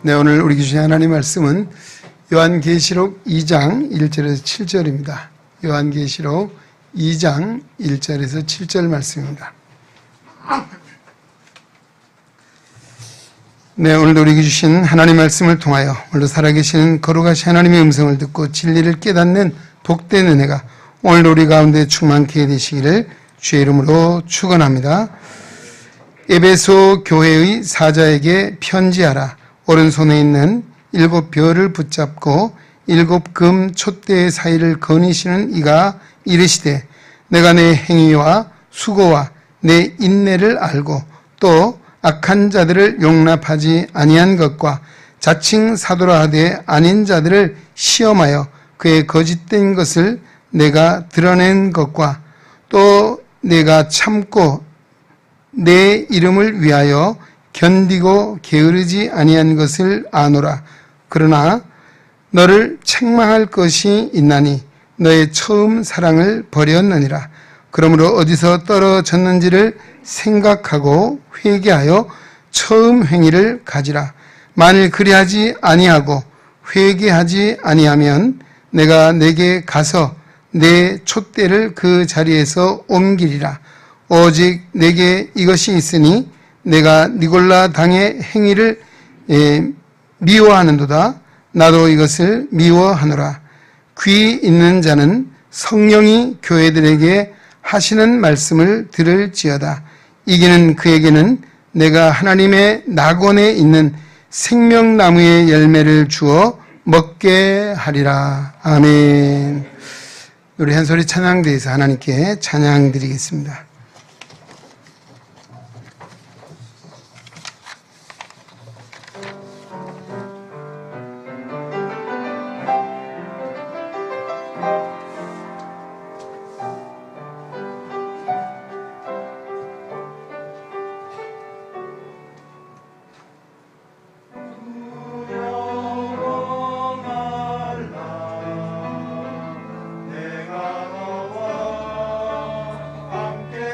네, 오늘 우리 주신 하나님 말씀은 요한계시록 2장 1절에서 7절입니다. 요한계시록 2장 1절에서 7절 말씀입니다. 네, 오늘도 우리에게 주신 하나님 말씀을 통하여 오늘도 살아계시는 거룩하신 하나님의 음성을 듣고 진리를 깨닫는 복된 은혜가 오늘도 우리 가운데 충만케 되시기를 주의 이름으로 축원합니다. 에베소 교회의 사자에게 편지하라. 오른손에 있는 7 별을 붙잡고 7 금 촛대의 사이를 거니시는 이가 이르시되 내가 내 행위와 수고와 내 인내를 알고 또 악한 자들을 용납하지 아니한 것과 자칭 사도라 하되 아닌 자들을 시험하여 그의 거짓된 것을 내가 드러낸 것과 또 내가 참고 내 이름을 위하여 견디고 게으르지 아니한 것을 아노라. 그러나 너를 책망할 것이 있나니 너의 처음 사랑을 버렸느니라. 그러므로 어디서 떨어졌는지를 생각하고 회개하여 처음 행위를 가지라. 만일 그리하지 아니하고 회개하지 아니하면 내가 내게 가서 내 촛대를 그 자리에서 옮기리라. 오직 내게 이것이 있으니 내가 니골라 당의 행위를 미워하는도다. 나도 이것을 미워하노라. 귀 있는 자는 성령이 교회들에게 하시는 말씀을 들을지어다. 이기는 그에게는 내가 하나님의 낙원에 있는 생명나무의 열매를 주어 먹게 하리라. 아멘. 우리 한 소리 찬양대에서 하나님께 찬양 드리겠습니다. 내가 너와 함께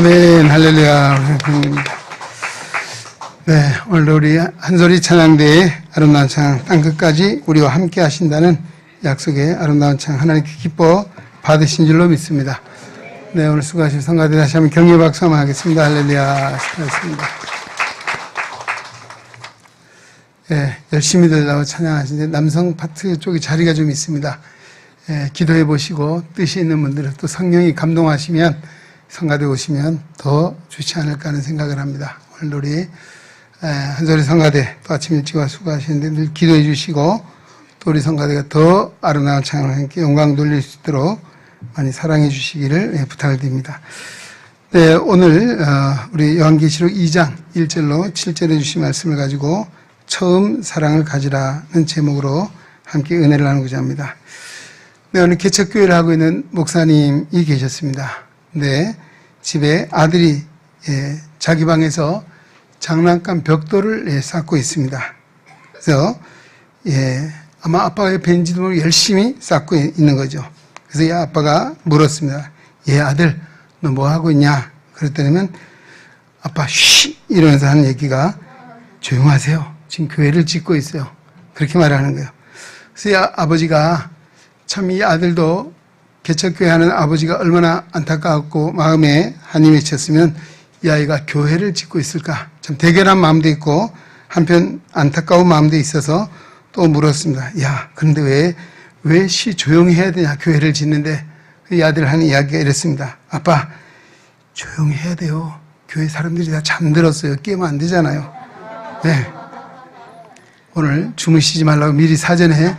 아멘, 할렐루야. 네, 오늘도 우리 한소리 찬양대의 아름다운 찬양 땅끝까지 우리와 함께 하신다는 약속의 아름다운 찬양 하나님께 기뻐 받으신 줄로 믿습니다. 네, 오늘 수고하신 성가대 다시 한번 격려 박수 한번 하겠습니다. 할렐루야. 수고하셨습니다. 네, 열심히들 나와 찬양하시는데 남성 파트 쪽에 자리가 좀 있습니다. 기도해 보시고 뜻이 있는 분들은 또 성령이 감동하시면 성가대 오시면 더 좋지 않을까 하는 생각을 합니다. 오늘 우리 한소리 성가대 또 아침 일찍 와 수고하시는데 늘 기도해 주시고 또 우리 성가대가 더 아름다운 찬양을 함께 영광 돌릴 수 있도록 많이 사랑해 주시기를 부탁을 드립니다. 네, 오늘 우리 요한계시록 2장 1절로 7절에 주신 말씀을 가지고 처음 사랑을 가지라는 제목으로 함께 은혜를 나누고자 합니다. 네, 오늘 개척교회를 하고 있는 목사님이 계셨습니다. 네, 집에 아들이 자기 방에서 장난감 벽돌을 쌓고 있습니다. 그래서 아마 아빠가 옆에 있는지도 모르고 열심히 쌓고 있는 거죠. 그래서 이 아빠가 물었습니다. 아들 너 뭐 하고 있냐? 그랬더니 아빠 쉬 이러면서 하는 얘기가 조용하세요. 지금 교회를 짓고 있어요. 그렇게 말하는 거예요. 그래서 이 아버지가 참 이 아들도 개척교회 하는 아버지가 얼마나 안타까웠고 마음에 한이 맺혔으면 이 아이가 교회를 짓고 있을까 참 대견한 마음도 있고 한편 안타까운 마음도 있어서 또 물었습니다. 그런데 왜 조용히 해야 되냐 교회를 짓는데. 이 아들 하는 이야기가 이랬습니다. 아빠 조용히 해야 돼요. 교회 사람들이 다 잠들었어요. 깨면 안 되잖아요. 네. 오늘 주무시지 말라고 미리 사전에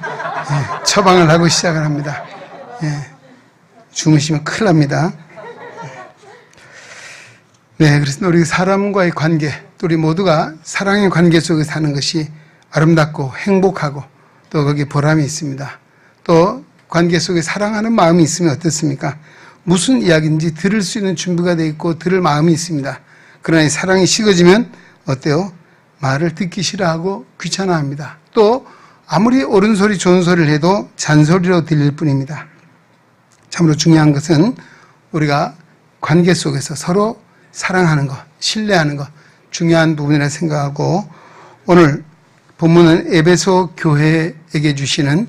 처방을 하고 시작을 합니다. 주무시면 큰일 납니다. 네, 그래서 우리 사람과의 관계, 또 우리 모두가 사랑의 관계 속에 사는 것이 아름답고 행복하고 또 거기에 보람이 있습니다. 또 관계 속에 사랑하는 마음이 있으면 어떻습니까? 무슨 이야기인지 들을 수 있는 준비가 되어 있고 들을 마음이 있습니다. 그러나 이 사랑이 식어지면 어때요? 말을 듣기 싫어하고 귀찮아합니다. 또 아무리 옳은 소리 좋은 소리를 해도 잔소리로 들릴 뿐입니다. 참으로 중요한 것은 우리가 관계 속에서 서로 사랑하는 것, 신뢰하는 것 중요한 부분이라 생각하고 오늘 본문은 에베소 교회에게 주시는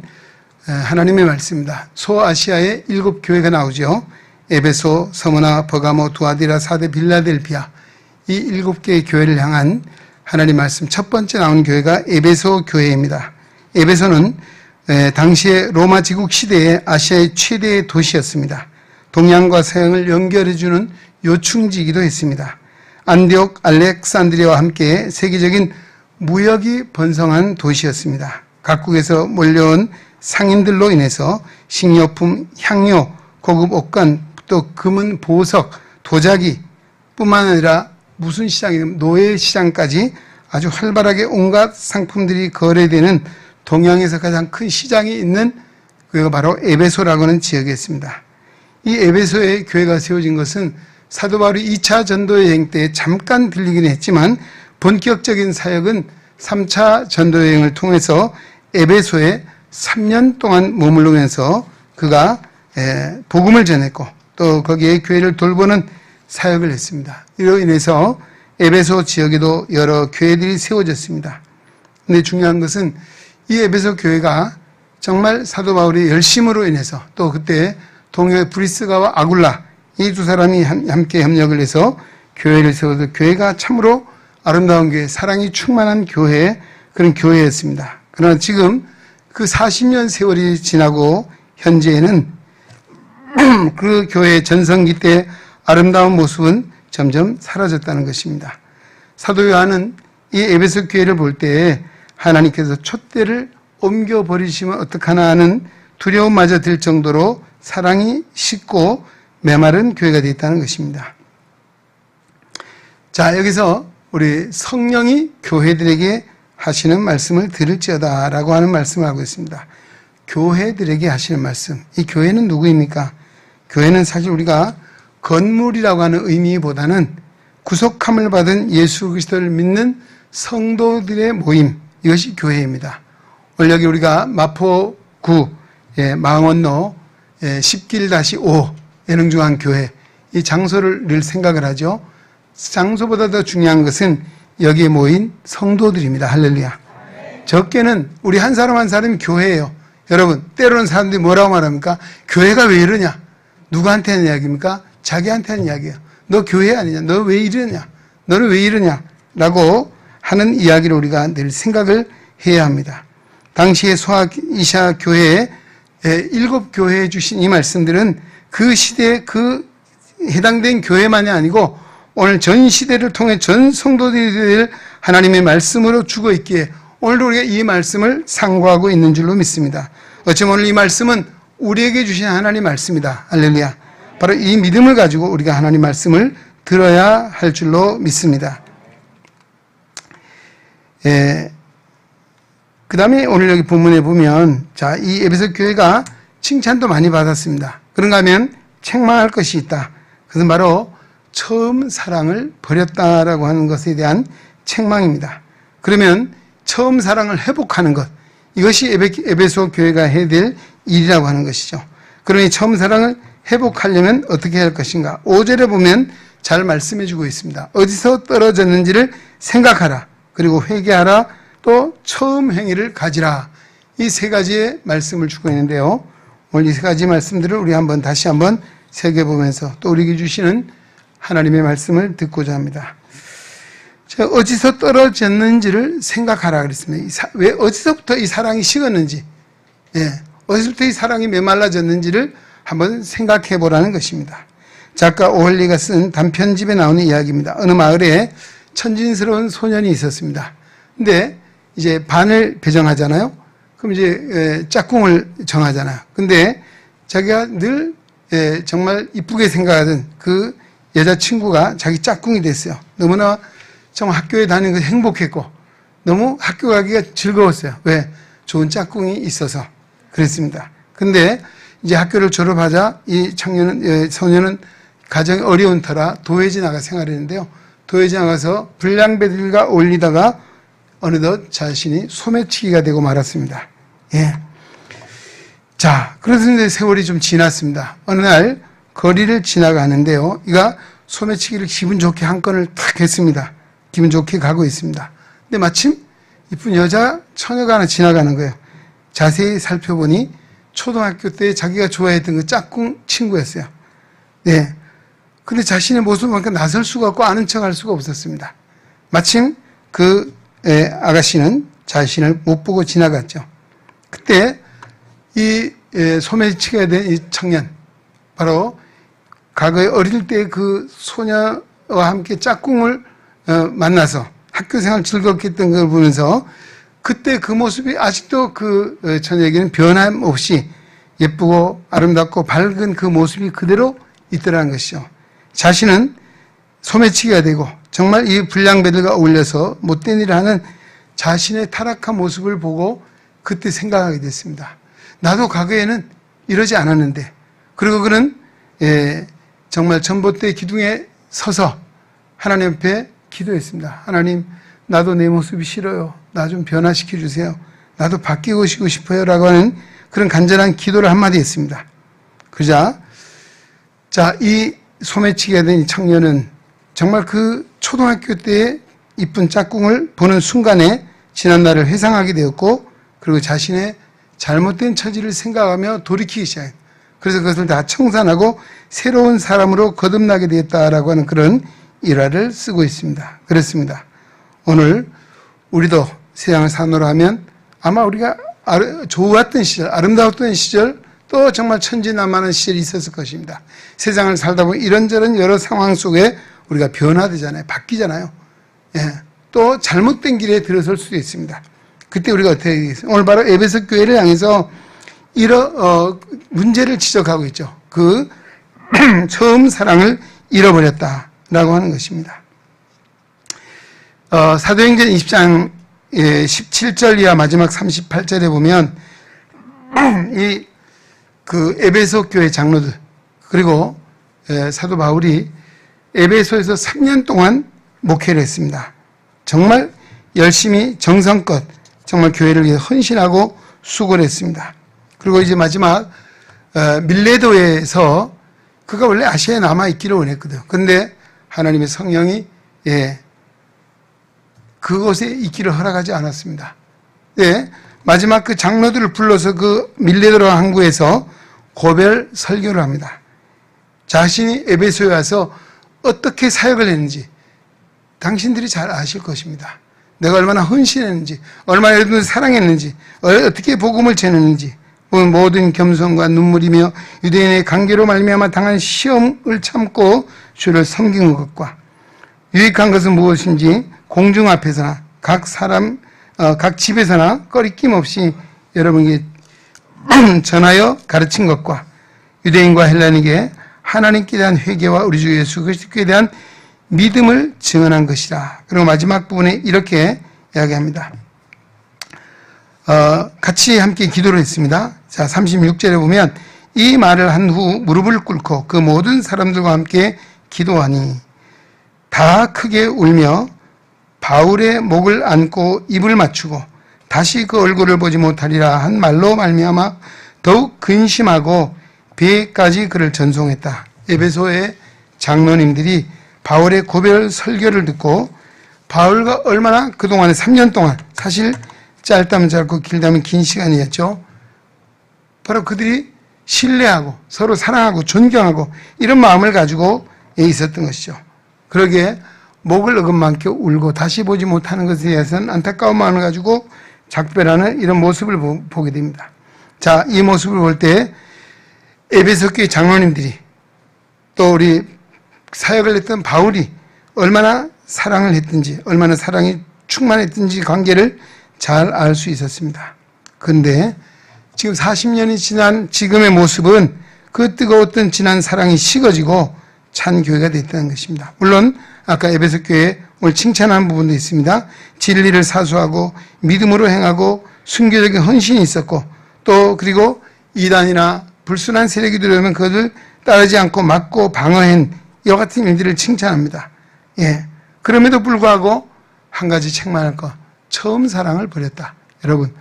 하나님의 말씀입니다. 소아시아의 7교회가 나오죠. 에베소, 서머나, 버가모, 두아디라, 사데, 빌라델피아 이 7개의 교회를 향한 하나님 말씀 첫 번째 나온 교회가 에베소 교회입니다. 에베소는 당시의 로마 제국 시대의 아시아의 최대의 도시였습니다. 동양과 서양을 연결해주는 요충지이기도 했습니다. 안디옥, 알렉산드리아와 함께 세계적인 무역이 번성한 도시였습니다. 각국에서 몰려온 상인들로 인해서 식료품, 향료, 고급 옷감, 또 금은 보석, 도자기 뿐만 아니라 무슨 시장이냐면 노예 시장까지 아주 활발하게 온갖 상품들이 거래되는 동양에서 가장 큰 시장이 있는 그가 바로 에베소라고 하는 지역이었습니다. 이 에베소의 교회가 세워진 것은 사도 바울이 2차 전도 여행 때 잠깐 들리긴 했지만 본격적인 사역은 3차 전도 여행을 통해서 에베소에 3년 동안 머무르면서 그가 복음을 전했고 또 거기에 교회를 돌보는 사역을 했습니다. 이로 인해서 에베소 지역에도 여러 교회들이 세워졌습니다. 근데 중요한 것은 이 에베소 교회가 정말 사도 바울의 열심으로 인해서 또 그때 동료의 브리스가와 아굴라 이 두 사람이 함께 협력을 해서 교회를 세워서 교회가 참으로 아름다운 교회, 사랑이 충만한 교회, 그런 교회였습니다. 그러나 지금 그 40년 세월이 지나고 현재에는 그 교회의 전성기 때 아름다운 모습은 점점 사라졌다는 것입니다. 사도 요한은 이 에베소 교회를 볼 때 하나님께서 촛대를 옮겨버리시면 어떡하나 하는 두려움마저 들 정도로 사랑이 식고 메마른 교회가 되어 있다는 것입니다. 자, 여기서 우리 성령이 교회들에게 하시는 말씀을 들을지어다 라고 하는 말씀을 하고 있습니다. 교회들에게 하시는 말씀. 이 교회는 누구입니까? 교회는 사실 우리가 건물이라고 하는 의미보다는 구속함을 받은 예수 그리스도를 믿는 성도들의 모임, 이것이 교회입니다. 오늘 여기 우리가 마포구 망원로 10길-5 예능중앙교회, 이 장소를 늘 생각을 하죠. 장소보다 더 중요한 것은 여기에 모인 성도들입니다. 할렐루야. 적게는 우리 한 사람 한 사람이 교회예요. 여러분, 때로는 사람들이 뭐라고 말합니까? 교회가 왜 이러냐? 누구한테 하는 이야기입니까? 자기한테 하는 이야기예요. 너 교회 아니냐? 너 왜 이러냐? 너는 왜 이러냐? 라고 하는 이야기를 우리가 늘 생각을 해야 합니다. 당시에 소아이샤 교회에 7교회에 주신 이 말씀들은 그 시대에 그 해당된 교회만이 아니고 오늘 전 시대를 통해 전 성도들이 될 하나님의 말씀으로 주고 있기에 오늘도 우리가 이 말씀을 상고하고 있는 줄로 믿습니다. 어쩌면 오늘 이 말씀은 우리에게 주신 하나님 말씀이다. 할렐루야. 바로 이 믿음을 가지고 우리가 하나님 말씀을 들어야 할 줄로 믿습니다. 그 다음에 오늘 여기 본문에 보면, 자, 이 에베소 교회가 칭찬도 많이 받았습니다. 그런가 하면 책망할 것이 있다. 그것은 바로 처음 사랑을 버렸다라고 하는 것에 대한 책망입니다. 그러면 처음 사랑을 회복하는 것, 이것이 에베소 교회가 해야 될 일이라고 하는 것이죠. 그러니 처음 사랑을 회복하려면 어떻게 할 것인가? 5절에 보면 잘 말씀해 주고 있습니다. 어디서 떨어졌는지를 생각하라. 그리고 회개하라. 또 처음 행위를 가지라. 이 세 가지의 말씀을 주고 있는데요. 오늘 이 세 가지 말씀들을 우리 다시 한번 새겨보면서 또 우리에게 주시는 하나님의 말씀을 듣고자 합니다. 제가 어디서 떨어졌는지를 생각하라 그랬습니다. 왜 어디서부터 이 사랑이 식었는지, 어디서부터 이 사랑이 메말라졌는지를 한번 생각해 보라는 것입니다. 작가 오헐리가 쓴 단편집에 나오는 이야기입니다. 어느 마을에 천진스러운 소년이 있었습니다. 근데 이제 반을 배정하잖아요. 그럼 이제 짝꿍을 정하잖아요. 근데 자기가 늘 정말 이쁘게 생각하던 그 여자친구가 자기 짝꿍이 됐어요. 너무나 정말 학교에 다니는 게 행복했고 너무 학교 가기가 즐거웠어요. 왜? 좋은 짝꿍이 있어서 그랬습니다. 근데 이제 학교를 졸업하자 이 소년은 가정이 어려운 터라 도회지 나가 생활했는데요. 도회지 나가서 불량배들과 어울리다가 어느덧 자신이 소매치기가 되고 말았습니다. 자, 그래서 이제 세월이 좀 지났습니다. 어느 날 거리를 지나가는데요. 이가 소매치기를 기분 좋게 한 건을 탁 했습니다. 기분 좋게 가고 있습니다. 근데 마침 이쁜 여자 처녀가 하나 지나가는 거예요. 자세히 살펴보니 초등학교 때 자기가 좋아했던 그 짝꿍 친구였어요. 근데 자신의 모습을 보니까 나설 수가 없고 아는 척 할 수가 없었습니다. 마침 그 아가씨는 자신을 못 보고 지나갔죠. 그때 이 소매치기가 된 이 청년, 바로 과거에 어릴 때 그 소녀와 함께 짝꿍을 만나서 학교생활 즐겁게 했던 걸 보면서 그때 그 모습이 아직도 그 처녀에게는 변함없이 예쁘고 아름답고 밝은 그 모습이 그대로 있더라는 것이죠. 자신은 소매치기가 되고 정말 이 불량배들과 어울려서 못된 일을 하는 자신의 타락한 모습을 보고 그때 생각하게 됐습니다. 나도 과거에는 이러지 않았는데, 그리고 그는 정말 전봇대 기둥에 서서 하나님 앞에 기도했습니다. 하나님, 나도 내 모습이 싫어요. 나 좀 변화시켜 주세요. 나도 바뀌고 싶어요. 라고 하는 그런 간절한 기도를 한마디 했습니다. 그러자 이 소매치기가 된 이 청년은 정말 그 초등학교 때의 이쁜 짝꿍을 보는 순간에 지난날을 회상하게 되었고, 그리고 자신의 잘못된 처지를 생각하며 돌이키기 시작했어요. 그래서 그것을 다 청산하고 새로운 사람으로 거듭나게 되었다라고 하는 그런 일화를 쓰고 있습니다. 그렇습니다. 오늘 우리도 세상을 사노라 하면 아마 우리가 좋았던 시절, 아름다웠던 시절, 또 정말 천진난만한 시절이 있었을 것입니다. 세상을 살다 보면 이런저런 여러 상황 속에 우리가 변화되잖아요. 바뀌잖아요. 또 잘못된 길에 들어설 수도 있습니다. 그때 우리가 어떻게 하겠어요? 오늘 바로 에베소 교회를 향해서 이런 문제를 지적하고 있죠. 그 처음 사랑을 잃어버렸다라고 하는 것입니다. 사도행전 20장 17절 이하 마지막 38절에 보면 그 에베소 교회 장로들, 그리고 사도 바울이 에베소에서 3년 동안 목회를 했습니다. 정말 열심히 정성껏 정말 교회를 위해 헌신하고 수고를 했습니다. 그리고 이제 마지막 밀레도에서 그가 원래 아시아에 남아있기를 원했거든. 근데 하나님의 성령이 그곳에 있기를 허락하지 않았습니다. 마지막 그 장로들을 불러서 그 밀레도라 항구에서 고별 설교를 합니다. 자신이 에베소에 와서 어떻게 사역을 했는지 당신들이 잘 아실 것입니다. 내가 얼마나 헌신했는지, 얼마나 여러분을 사랑했는지, 어떻게 복음을 전했는지, 모든 겸손과 눈물이며 유대인의 관계로 말미암아 당한 시험을 참고 주를 섬긴 것과 유익한 것은 무엇인지 공중 앞에서나 각 집에서나 꺼리낌 없이 여러분에게 전하여 가르친 것과 유대인과 헬라인에게 하나님께 대한 회개와 우리 주 예수 그리스도에 대한 믿음을 증언한 것이라. 그리고 마지막 부분에 이렇게 이야기합니다. 같이 함께 기도를 했습니다. 자, 36절에 보면 이 말을 한 후 무릎을 꿇고 그 모든 사람들과 함께 기도하니 다 크게 울며 바울의 목을 안고 입을 맞추고 다시 그 얼굴을 보지 못하리라 한 말로 말미암아 더욱 근심하고 배까지 그를 전송했다. 에베소의 장로님들이 바울의 고별 설교를 듣고 바울과 얼마나 그동안에 3년 동안, 사실 짧다면 짧고 길다면 긴 시간이었죠. 바로 그들이 신뢰하고 서로 사랑하고 존경하고 이런 마음을 가지고 있었던 것이죠. 그러기에 목을 어긋만게 울고 다시 보지 못하는 것에 대해서는 안타까운 마음을 가지고 작별하는 이런 모습을 보게 됩니다. 자, 이 모습을 볼 때 에베소 교회 장로님들이 또 우리 사역을 했던 바울이 얼마나 사랑을 했든지 얼마나 사랑이 충만했든지 관계를 잘 알 수 있었습니다. 그런데 지금 40년이 지난 지금의 모습은 그 뜨거웠던 지난 사랑이 식어지고 찬 교회가 됐다는 것입니다. 물론 아까 에베소 교회에 오늘 칭찬한 부분도 있습니다. 진리를 사수하고 믿음으로 행하고 순교적인 헌신이 있었고 또 그리고 이단이나 불순한 세력이 들어오면 그것을 따르지 않고 막고 방어한 이와 같은 일들을 칭찬합니다. 그럼에도 불구하고 한 가지 책망할 것, 처음 사랑을 버렸다. 여러분,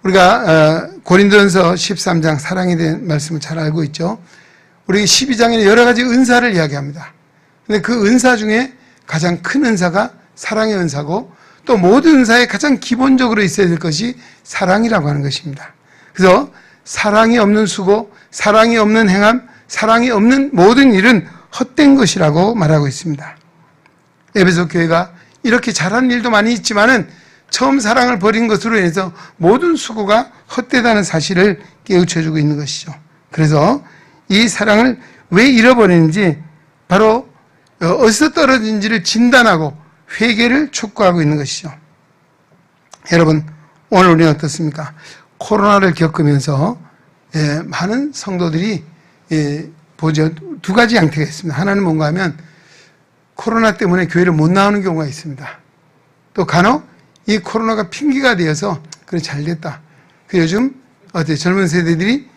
우리가 고린도전서 13장 사랑에 대한 말씀을 잘 알고 있죠. 우리 12장에는 여러 가지 은사를 이야기합니다. 근데 그 은사 중에 가장 큰 은사가 사랑의 은사고 또 모든 은사에 가장 기본적으로 있어야 될 것이 사랑이라고 하는 것입니다. 그래서 사랑이 없는 수고, 사랑이 없는 행함, 사랑이 없는 모든 일은 헛된 것이라고 말하고 있습니다. 에베소 교회가 이렇게 잘한 일도 많이 있지만은 처음 사랑을 버린 것으로 인해서 모든 수고가 헛되다는 사실을 깨우쳐주고 있는 것이죠. 그래서 이 사랑을 왜 잃어버리는지 바로 어디서 떨어진지를 진단하고 회개를 촉구하고 있는 것이죠. 여러분, 오늘 우리는 어떻습니까? 코로나를 겪으면서 많은 성도들이 보죠. 두 가지 양태가 있습니다. 하나는 뭔가 하면 코로나 때문에 교회를 못 나오는 경우가 있습니다. 또 간혹 이 코로나가 핑계가 되어서 그래 잘 됐다. 그 요즘 젊은 세대들이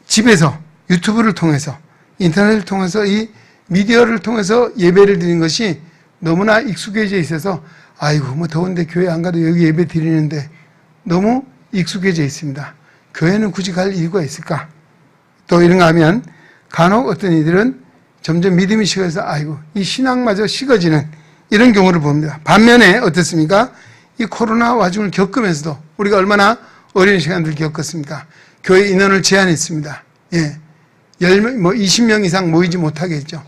집에서 유튜브를 통해서 인터넷을 통해서 이 미디어를 통해서 예배를 드리는 것이 너무나 익숙해져 있어서 아이고 뭐 더운데 교회 안 가도 여기 예배 드리는데 너무 익숙해져 있습니다. 교회는 굳이 갈 이유가 있을까? 또 이런가 하면 간혹 어떤 이들은 점점 믿음이 식어서 아이고 이 신앙마저 식어지는 이런 경우를 봅니다. 반면에 어떻습니까? 이 코로나 와중을 겪으면서도 우리가 얼마나 어려운 시간들을 겪었습니까? 교회 인원을 제한했습니다. 20명 이상 모이지 못하게 했죠.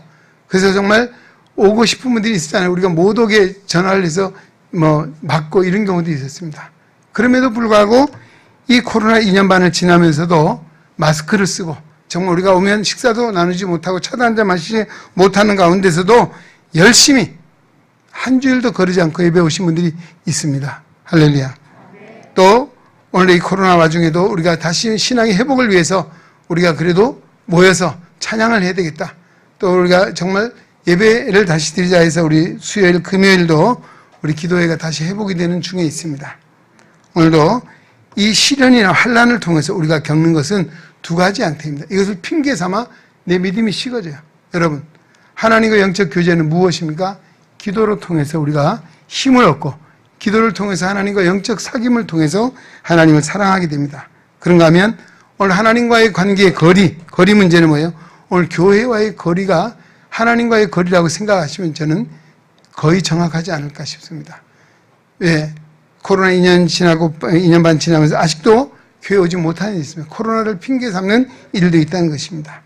그래서 정말 오고 싶은 분들이 있었잖아요. 우리가 못 오게 전화를 해서 막고 이런 경우도 있었습니다. 그럼에도 불구하고 이 코로나 2년 반을 지나면서도 마스크를 쓰고 정말 우리가 오면 식사도 나누지 못하고 차도 한잔 마시지 못하는 가운데서도 열심히 한 주일도 거르지 않고 예배 오신 분들이 있습니다. 할렐루야. 또 오늘 이 코로나 와중에도 우리가 다시 신앙의 회복을 위해서 우리가 그래도 모여서 찬양을 해야 되겠다. 또 우리가 정말 예배를 다시 드리자 해서 우리 수요일, 금요일도 우리 기도회가 다시 회복이 되는 중에 있습니다. 오늘도 이 시련이나 환난을 통해서 우리가 겪는 것은 두 가지 양태입니다. 이것을 핑계 삼아 내 믿음이 식어져요. 여러분, 하나님과 영적 교제는 무엇입니까? 기도를 통해서 우리가 힘을 얻고 기도를 통해서 하나님과 영적 사귐을 통해서 하나님을 사랑하게 됩니다. 그런가 하면 오늘 하나님과의 관계의 거리 문제는 뭐예요? 오늘 교회와의 거리가 하나님과의 거리라고 생각하시면 저는 거의 정확하지 않을까 싶습니다. 왜? 코로나 2년 지나고 2년 반 지나면서 아직도 교회 오지 못하는 일이 있습니다. 코로나를 핑계 삼는 일도 있다는 것입니다.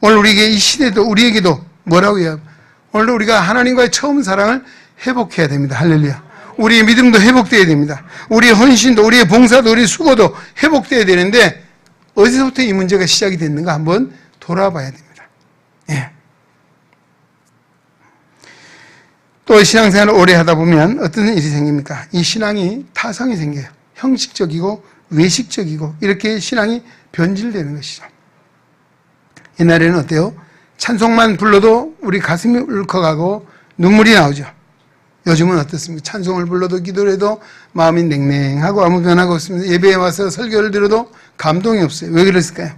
오늘 우리에게 이 시대도 우리에게도 뭐라고 해요? 오늘 우리가 하나님과의 처음 사랑을 회복해야 됩니다. 할렐루야. 우리의 믿음도 회복되어야 됩니다. 우리의 헌신도, 우리의 봉사도, 우리의 수고도 회복되어야 되는데 어디서부터 이 문제가 시작이 됐는가 한번 돌아봐야 됩니다. 예. 또 신앙생활을 오래 하다 보면 어떤 일이 생깁니까? 이 신앙이 타성이 생겨요. 형식적이고 외식적이고 이렇게 신앙이 변질되는 것이죠. 옛날에는 어때요? 찬송만 불러도 우리 가슴이 울컥하고 눈물이 나오죠. 요즘은 어떻습니까? 찬송을 불러도 기도를 해도 마음이 냉랭하고 아무 변화가 없습니다. 예배에 와서 설교를 들어도 감동이 없어요. 왜 그랬을까요?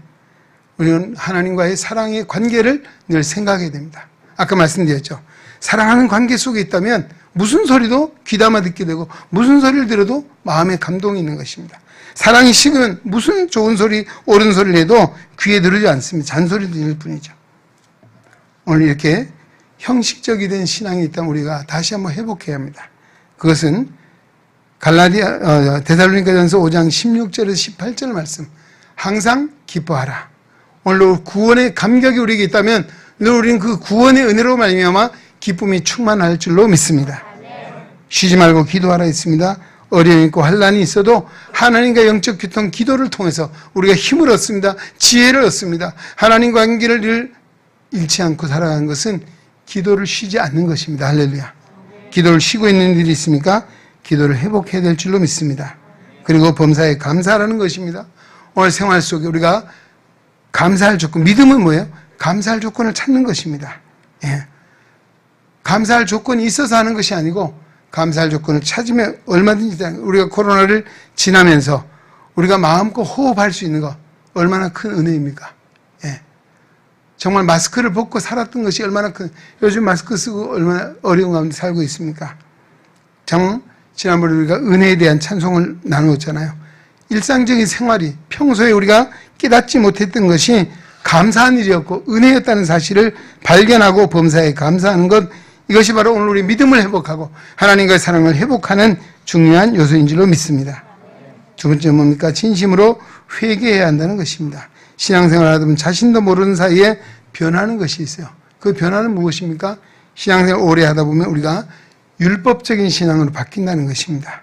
우리는 하나님과의 사랑의 관계를 늘 생각해야 됩니다. 아까 말씀드렸죠. 사랑하는 관계 속에 있다면 무슨 소리도 귀담아 듣게 되고 무슨 소리를 들어도 마음에 감동이 있는 것입니다. 사랑이 식으면 무슨 좋은 소리, 옳은 소리를 해도 귀에 들어오지 않습니다. 잔소리 들릴 뿐이죠. 오늘 이렇게 형식적이 된 신앙이 있다면 우리가 다시 한번 회복해야 합니다. 그것은 데살로니가전서 5장 16절에서 18절 말씀. 항상 기뻐하라. 오늘 구원의 감격이 우리에게 있다면 늘 우리는 그 구원의 은혜로 말미암아 기쁨이 충만할 줄로 믿습니다. 쉬지 말고 기도하라 했습니다. 어려움이 있고 환난이 있어도 하나님과 영적 교통 기도를 통해서 우리가 힘을 얻습니다. 지혜를 얻습니다. 하나님과 관계를 늘 잃지 않고 살아가는 것은 기도를 쉬지 않는 것입니다. 할렐루야. 기도를 쉬고 있는 일이 있습니까? 기도를 회복해야 될 줄로 믿습니다. 그리고 범사에 감사하라는 것입니다. 오늘 생활 속에 우리가 감사할 조건, 믿음은 뭐예요? 감사할 조건을 찾는 것입니다. 예. 감사할 조건이 있어서 하는 것이 아니고 감사할 조건을 찾으면 얼마든지 우리가 코로나를 지나면서 우리가 마음껏 호흡할 수 있는 것 얼마나 큰 은혜입니까? 예. 정말 마스크를 벗고 살았던 것이 얼마나 요즘 마스크 쓰고 얼마나 어려운 가운데 살고 있습니까? 지난번에 우리가 은혜에 대한 찬송을 나누었잖아요. 일상적인 생활이 평소에 우리가 깨닫지 못했던 것이 감사한 일이었고 은혜였다는 사실을 발견하고 범사에 감사하는 것, 이것이 바로 오늘 우리 믿음을 회복하고 하나님과의 사랑을 회복하는 중요한 요소인 줄로 믿습니다. 두 번째 뭡니까? 진심으로 회개해야 한다는 것입니다. 신앙생활을 하다 보면 자신도 모르는 사이에 변하는 것이 있어요. 그 변화는 무엇입니까? 신앙생활을 오래 하다 보면 우리가 율법적인 신앙으로 바뀐다는 것입니다.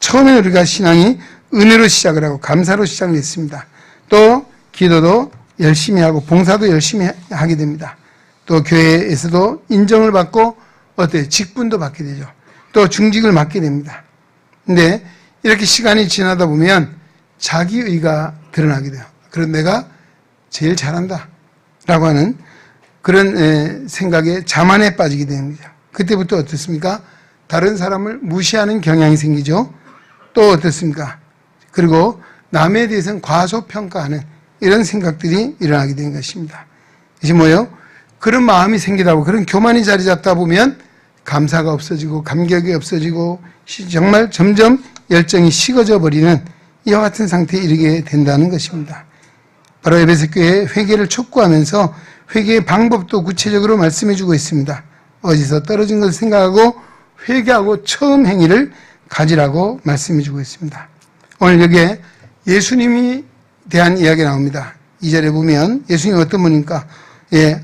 처음에 우리가 신앙이 은혜로 시작을 하고 감사로 시작을 했습니다. 또 기도도 열심히 하고 봉사도 열심히 하게 됩니다. 또 교회에서도 인정을 받고 어때요? 직분도 받게 되죠. 또 중직을 맡게 됩니다. 근데 이렇게 시간이 지나다 보면 자기의가 드러나게 돼요. 그런 내가 제일 잘한다 라고 하는 그런 생각에 자만에 빠지게 됩니다. 그때부터 어떻습니까? 다른 사람을 무시하는 경향이 생기죠. 또 어떻습니까? 그리고 남에 대해서는 과소평가하는 이런 생각들이 일어나게 된 것입니다. 이게 뭐예요? 그런 마음이 생기다 보고 그런 교만이 자리 잡다 보면 감사가 없어지고 감격이 없어지고 정말 점점 열정이 식어져 버리는 이와 같은 상태에 이르게 된다는 것입니다. 바로 에베소 교회의 회개를 촉구하면서 회개의 방법도 구체적으로 말씀해 주고 있습니다. 어디서 떨어진 것을 생각하고 회개하고 처음 행위를 가지라고 말씀해 주고 있습니다. 오늘 여기에 예수님이 대한 이야기가 나옵니다. 2절에 보면 예수님이 어떤 분입니까? 예,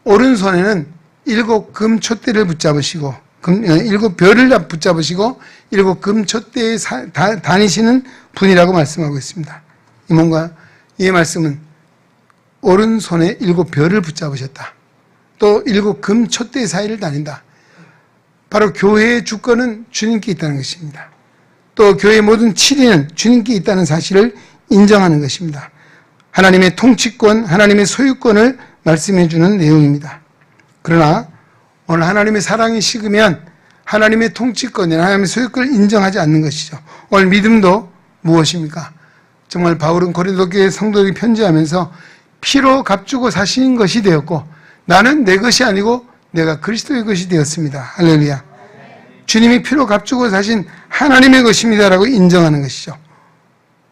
오른손에는 7 금촛대를 붙잡으시고 7 별을 붙잡으시고 7 금촛대에 다니시는 분이라고 말씀하고 있습니다. 이 뭔가 이 말씀은 오른손에 7 별을 붙잡으셨다. 또 7 금촛대 사이를 다닌다. 바로 교회의 주권은 주님께 있다는 것입니다. 또 교회의 모든 치리는 주님께 있다는 사실을 인정하는 것입니다. 하나님의 통치권, 하나님의 소유권을 말씀해 주는 내용입니다. 그러나 오늘 하나님의 사랑이 식으면 하나님의 통치권이나 하나님의 소유권을 인정하지 않는 것이죠. 오늘 믿음도 무엇입니까? 정말 바울은 고린도 교회 성도에게 편지하면서 피로 값주고 사신 것이 되었고 나는 내 것이 아니고 내가 그리스도의 것이 되었습니다. 할렐루야. 주님이 피로 값주고 사신 하나님의 것입니다라고 인정하는 것이죠.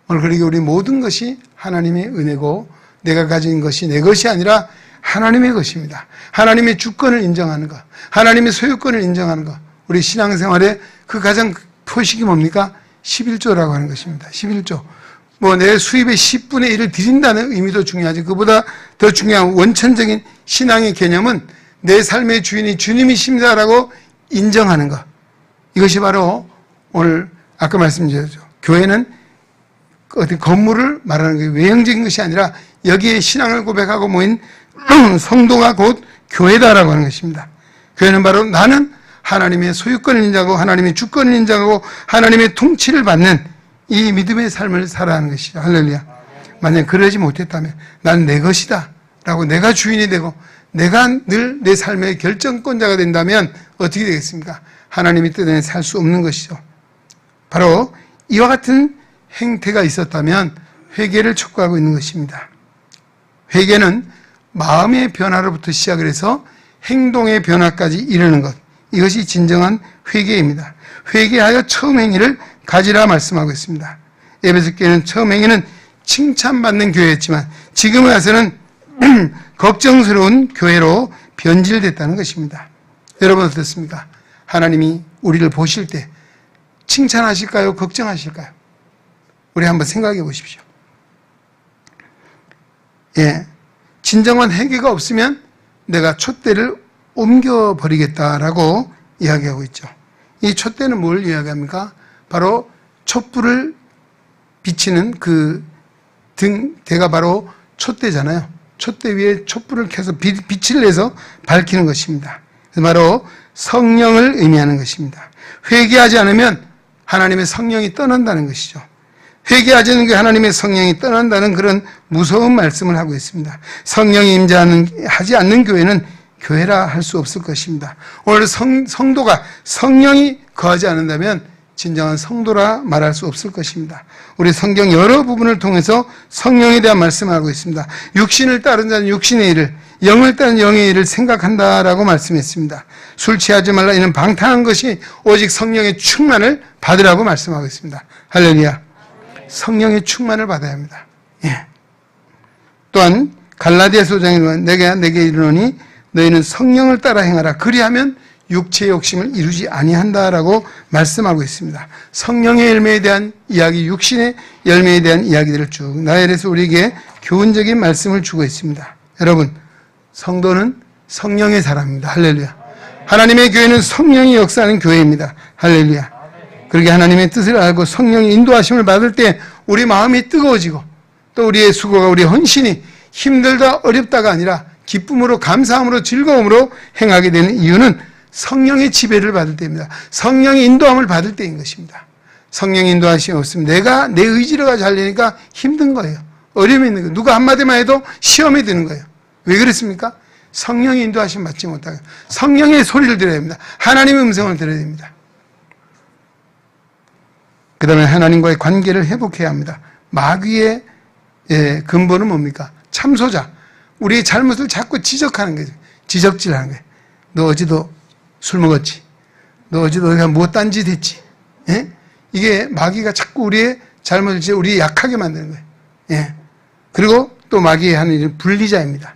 오늘 그러기에 우리 모든 것이 하나님의 은혜고 내가 가진 것이 내 것이 아니라 하나님의 것입니다. 하나님의 주권을 인정하는 것, 하나님의 소유권을 인정하는 것. 우리 신앙생활의 그 가장 표식이 뭡니까? 11조라고 하는 것입니다. 11조. 뭐 내 수입의 10분의 1을 드린다는 의미도 중요하지. 그보다 더 중요한 원천적인 신앙의 개념은 내 삶의 주인이 주님이십니다라고 인정하는 것. 이것이 바로 오늘 아까 말씀드렸죠. 교회는 어떤 건물을 말하는 게 외형적인 것이 아니라 여기에 신앙을 고백하고 모인 성도가 곧 교회다라고 하는 것입니다. 교회는 바로 나는 하나님의 소유권을 인정하고 하나님의 주권을 인정하고 하나님의 통치를 받는 이 믿음의 삶을 살아가는 것이죠. 할렐루야. 만약 그러지 못했다면 난 내 것이다 라고 내가 주인이 되고 내가 늘 내 삶의 결정권자가 된다면 어떻게 되겠습니까? 하나님의 뜻에 살 수 없는 것이죠. 바로 이와 같은 행태가 있었다면 회개를 촉구하고 있는 것입니다. 회개는 마음의 변화로부터 시작을 해서 행동의 변화까지 이르는 것. 이것이 진정한 회개입니다. 회개하여 처음 행위를 가지라 말씀하고 있습니다. 에베소 교회는 처음 행위는 칭찬받는 교회였지만 지금 와서는 걱정스러운 교회로 변질됐다는 것입니다. 여러분 어떻습니까? 하나님이 우리를 보실 때 칭찬하실까요? 걱정하실까요? 우리 한번 생각해 보십시오. 예, 진정한 회개가 없으면 내가 촛대를 옮겨버리겠다라고 이야기하고 있죠. 이 촛대는 뭘 이야기합니까? 바로 촛불을 비치는 그 대가 바로 촛대잖아요. 촛대 위에 촛불을 켜서 빛을 내서 밝히는 것입니다. 바로 성령을 의미하는 것입니다. 회개하지 않으면 하나님의 성령이 떠난다는 것이죠. 회개하지 않는 게 하나님의 성령이 떠난다는 그런 무서운 말씀을 하고 있습니다. 성령이 임재하지 않는 교회는 교회라 할 수 없을 것입니다. 오늘 성도가 성령이 거하지 않는다면 진정한 성도라 말할 수 없을 것입니다. 우리 성경 여러 부분을 통해서 성령에 대한 말씀을 하고 있습니다. 육신을 따른 자는 육신의 일을, 영을 따른 영의 일을 생각한다라고 말씀했습니다. 술 취하지 말라. 이는 방탕한 것이 오직 성령의 충만을 받으라고 말씀하고 있습니다. 할렐루야. 성령의 충만을 받아야 합니다. 예. 또한 갈라디아서 5장에 보면 내게 이르노니 너희는 성령을 따라 행하라. 그리하면 육체의 욕심을 이루지 아니한다라고 말씀하고 있습니다. 성령의 열매에 대한 이야기, 육신의 열매에 대한 이야기들을 쭉 나열해서 우리에게 교훈적인 말씀을 주고 있습니다. 여러분, 성도는 성령의 사람입니다. 할렐루야. 하나님의 교회는 성령이 역사하는 교회입니다. 할렐루야. 그렇게 하나님의 뜻을 알고 성령의 인도하심을 받을 때 우리 마음이 뜨거워지고 또 우리의 수고가, 우리의 헌신이 힘들다 어렵다가 아니라 기쁨으로, 감사함으로, 즐거움으로 행하게 되는 이유는 성령의 지배를 받을 때입니다. 성령의 인도함을 받을 때인 것입니다. 성령의 인도하심이 없으면 내가 내 의지로 가지고 하려니까 힘든 거예요. 어려움이 있는 거예요. 누가 한마디만 해도 시험에 드는 거예요. 왜 그렇습니까? 성령의 인도하심 받지 못하고 성령의 소리를 들어야 됩니다. 하나님의 음성을 들어야 됩니다. 그 다음에 하나님과의 관계를 회복해야 합니다. 마귀의 근본은 뭡니까? 참소자. 우리의 잘못을 자꾸 지적하는 거죠. 지적질하는 거예요. 너 어제도 술 먹었지? 너 어제도 내가 뭐 딴짓 했지? 예? 이게 마귀가 자꾸 우리의 잘못을 우리 약하게 만드는 거예요. 예. 그리고 또 마귀의 하는 일은 분리자입니다.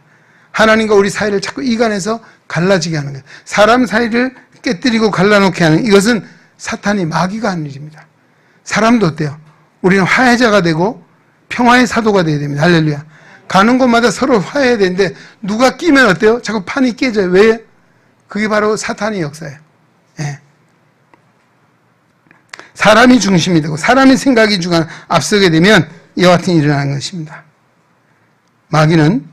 하나님과 우리 사이를 자꾸 이간해서 갈라지게 하는 거예요. 사람 사이를 깨뜨리고 갈라놓게 하는 이것은 사탄이 마귀가 하는 일입니다. 사람도 어때요? 우리는 화해자가 되고 평화의 사도가 되어야 됩니다. 할렐루야. 가는 곳마다 서로 화해해야 되는데 누가 끼면 어때요? 자꾸 판이 깨져요. 왜? 그게 바로 사탄의 역사예요. 예. 사람이 중심이 되고 사람의 생각이 앞서게 되면 이와 같은 일이 일어나는 것입니다. 마귀는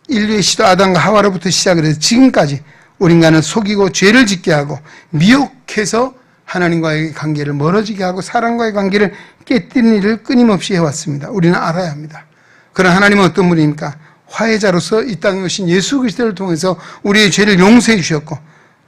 인류의 시도 아담과 하와로부터 시작을 해서 지금까지 우리 인간을 속이고 죄를 짓게 하고 미혹해서 하나님과의 관계를 멀어지게 하고 사람과의 관계를 깨뜨리는 일을 끊임없이 해왔습니다. 우리는 알아야 합니다. 그러나 하나님은 어떤 분입니까? 화해자로서 이 땅에 오신 예수 그리스도를 통해서 우리의 죄를 용서해 주셨고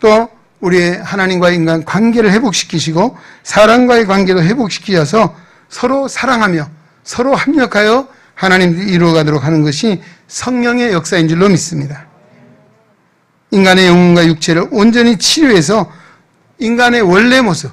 또 우리의 하나님과의 인간 관계를 회복시키시고 사람과의 관계도 회복시키셔서 서로 사랑하며 서로 합력하여 하나님들이 이루어가도록 하는 것이 성령의 역사인 줄로 믿습니다. 인간의 영혼과 육체를 온전히 치료해서 인간의 원래 모습,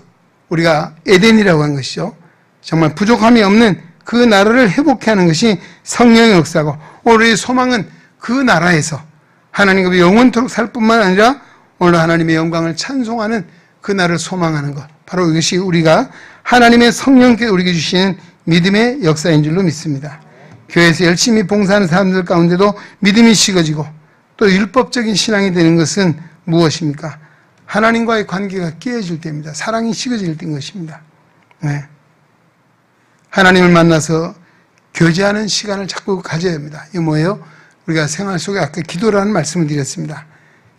우리가 에덴이라고 하는 것이죠. 정말 부족함이 없는 그 나라를 회복해 하는 것이 성령의 역사고 우리의 소망은 그 나라에서 하나님과 영원토록 살 뿐만 아니라 오늘 하나님의 영광을 찬송하는 그날을 소망하는 것, 바로 이것이 우리가 하나님의 성령께서 우리에게 주시는 믿음의 역사인 줄로 믿습니다. 교회에서 열심히 봉사하는 사람들 가운데도 믿음이 식어지고 또 율법적인 신앙이 되는 것은 무엇입니까? 하나님과의 관계가 깨어질 때입니다. 사랑이 식어질 때인 것입니다. 네. 하나님을 만나서 교제하는 시간을 자꾸 가져야 합니다. 이거 뭐예요? 우리가 생활 속에 아까 기도라는 말씀을 드렸습니다.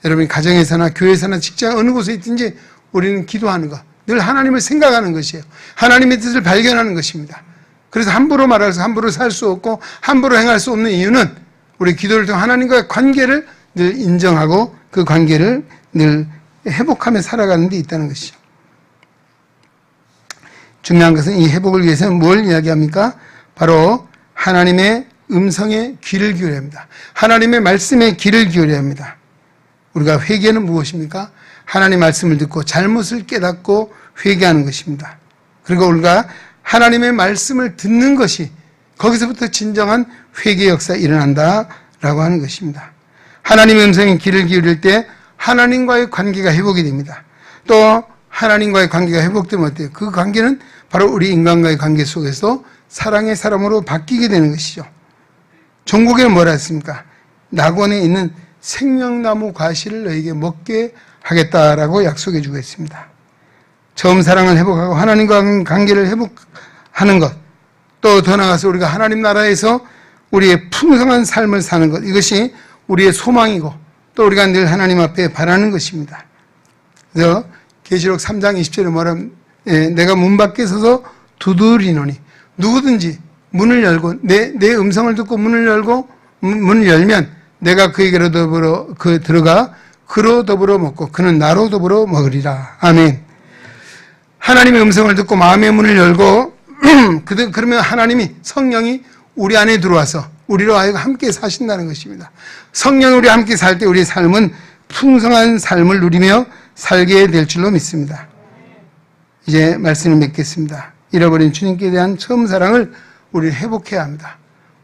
여러분이 가정에서나 교회에서나 직장 어느 곳에 있든지 우리는 기도하는 것, 늘 하나님을 생각하는 것이에요. 하나님의 뜻을 발견하는 것입니다. 그래서 함부로 말해서 함부로 살 수 없고 함부로 행할 수 없는 이유는 우리 기도를 통해 하나님과의 관계를 늘 인정하고 그 관계를 늘 회복하며 살아가는 데 있다는 것이죠. 중요한 것은 이 회복을 위해서는 뭘 이야기합니까? 바로 하나님의 음성에 귀를 기울여야 합니다. 하나님의 말씀에 귀를 기울여야 합니다. 우리가 회개는 무엇입니까? 하나님의 말씀을 듣고 잘못을 깨닫고 회개하는 것입니다. 그리고 우리가 하나님의 말씀을 듣는 것이 거기서부터 진정한 회개 역사가 일어난다라고 하는 것입니다. 하나님의 음성에 귀를 기울일 때 하나님과의 관계가 회복이 됩니다. 또 하나님과의 관계가 회복되면 어때요? 그 관계는 바로 우리 인간과의 관계 속에서 사랑의 사람으로 바뀌게 되는 것이죠. 종국에는 뭐라 했습니까? 낙원에 있는 생명나무 과실을 너에게 먹게 하겠다라고 약속해 주고 있습니다. 처음 사랑을 회복하고 하나님과 관계를 회복하는 것, 또 더 나아가서 우리가 하나님 나라에서 우리의 풍성한 삶을 사는 것, 이것이 우리의 소망이고 또 우리가 늘 하나님 앞에 바라는 것입니다. 그래서 계시록 3장 20절에 뭐라면 내가 문 밖에 서서 두드리노니 누구든지 문을 열고 내 음성을 듣고 문을 열면 내가 그에게로 더불어 들어가 그로 더불어 먹고 그는 나로 더불어 먹으리라. 아멘. 하나님의 음성을 듣고 마음의 문을 열고 그러면 하나님이 성령이 우리 안에 들어와서 우리로 하여금 함께 사신다는 것입니다. 성령이 우리 함께 살 때 우리의 삶은 풍성한 삶을 누리며 살게 될 줄로 믿습니다. 이제 말씀을 맺겠습니다. 잃어버린 주님께 대한 처음 사랑을 우리는 회복해야 합니다.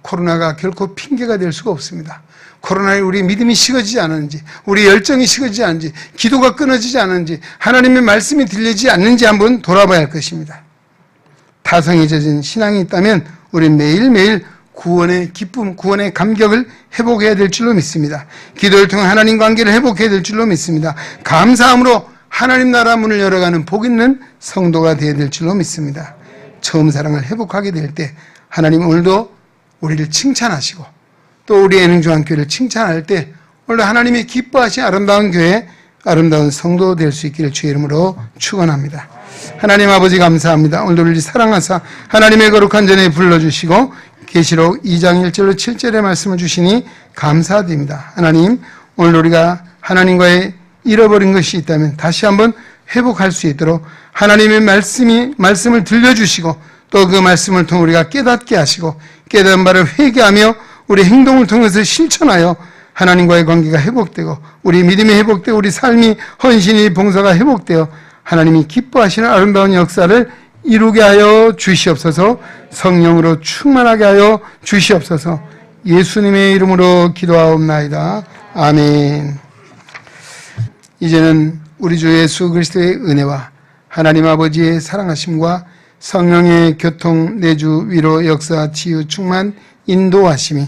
코로나가 결코 핑계가 될 수가 없습니다. 코로나에 우리 믿음이 식어지지 않았는지, 우리 열정이 식어지지 않은지, 기도가 끊어지지 않은지, 하나님의 말씀이 들리지 않는지 한번 돌아봐야 할 것입니다. 타성에 젖은 신앙이 있다면 우리는 매일매일 구원의 기쁨, 구원의 감격을 회복해야 될 줄로 믿습니다. 기도를 통해 하나님 관계를 회복해야 될 줄로 믿습니다. 감사함으로 하나님 나라 문을 열어가는 복 있는 성도가 되어야 될 줄로 믿습니다. 처음 사랑을 회복하게 될 때 하나님 오늘도 우리를 칭찬하시고 또 우리 애능중앙교회를 칭찬할 때 오늘 하나님이 기뻐하신 아름다운 교회, 아름다운 성도 될 수 있기를 주의 이름으로 축원합니다. 하나님 아버지 감사합니다. 오늘도 우리를 사랑하사 하나님의 거룩한 전에 불러주시고 계시록 2장 1절로 7절의 말씀을 주시니 감사드립니다. 하나님, 오늘 우리가 하나님과의 잃어버린 것이 있다면 다시 한번 회복할 수 있도록 하나님의 말씀을 들려주시고 또 그 말씀을 통해 우리가 깨닫게 하시고 깨달은 바를 회개하며 우리 행동을 통해서 실천하여 하나님과의 관계가 회복되고 우리 믿음이 회복되고 우리 삶이 헌신이 봉사가 회복되어 하나님이 기뻐하시는 아름다운 역사를 이루게 하여 주시옵소서. 성령으로 충만하게 하여 주시옵소서. 예수님의 이름으로 기도하옵나이다. 아멘. 이제는 우리 주 예수 그리스도의 은혜와 하나님 아버지의 사랑하심과 성령의 교통, 내주, 위로, 역사, 치유, 충만, 인도하심이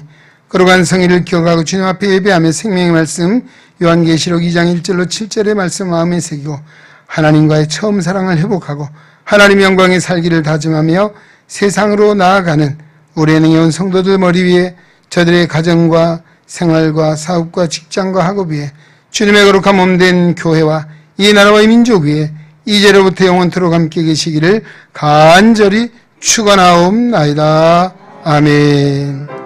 거룩한 성의를 기억하고 주님 앞에 예배하며 생명의 말씀 요한계시록 2장 1절로 7절의 말씀 마음에 새기고 하나님과의 처음 사랑을 회복하고 하나님의 영광에 살기를 다짐하며 세상으로 나아가는 우리 은행에 온 성도들 머리 위에 저들의 가정과 생활과 사업과 직장과 학업 위에 주님의 거룩한 몸된 교회와 이 나라와 이 민족 위에 이제로부터 영원토록 함께 계시기를 간절히 축원하옵나이다. 아멘.